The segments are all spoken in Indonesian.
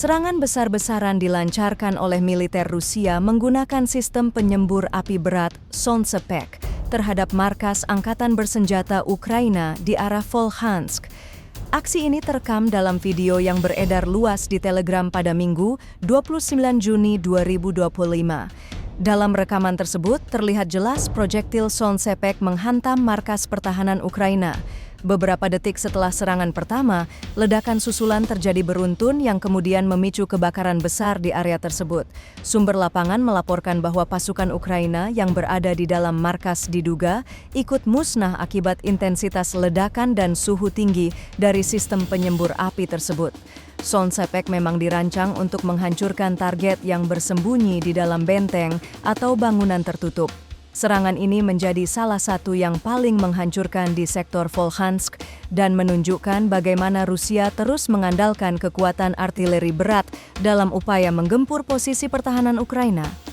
Serangan besar-besaran dilancarkan oleh militer Rusia menggunakan sistem penyembur api berat Sonsepek terhadap markas angkatan bersenjata Ukraina di arah Volchansk. Aksi ini terekam dalam video yang beredar luas di Telegram pada Minggu, 29 Juni 2025. Dalam rekaman tersebut, terlihat jelas projektil Sonsepek menghantam markas pertahanan Ukraina. Beberapa detik setelah serangan pertama, ledakan susulan terjadi beruntun yang kemudian memicu kebakaran besar di area tersebut. Sumber lapangan melaporkan bahwa pasukan Ukraina yang berada di dalam markas diduga ikut musnah akibat intensitas ledakan dan suhu tinggi dari sistem penyembur api tersebut. Sonsepek memang dirancang untuk menghancurkan target yang bersembunyi di dalam benteng atau bangunan tertutup. Serangan ini menjadi salah satu yang paling menghancurkan di sektor Volchansk dan menunjukkan bagaimana Rusia terus mengandalkan kekuatan artileri berat dalam upaya menggempur posisi pertahanan Ukraina.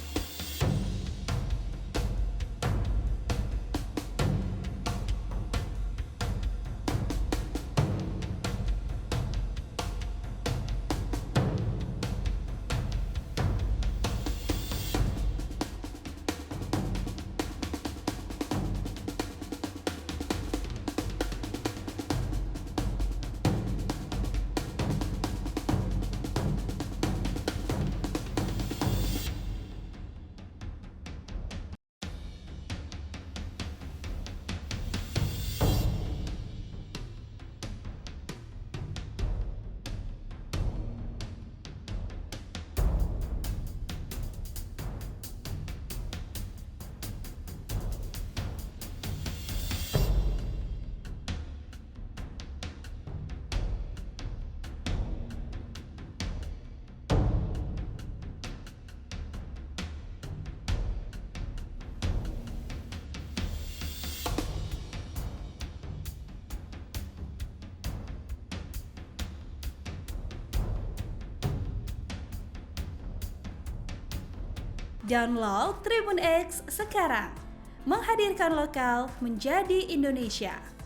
Download Tribun X sekarang, menghadirkan lokal menjadi Indonesia.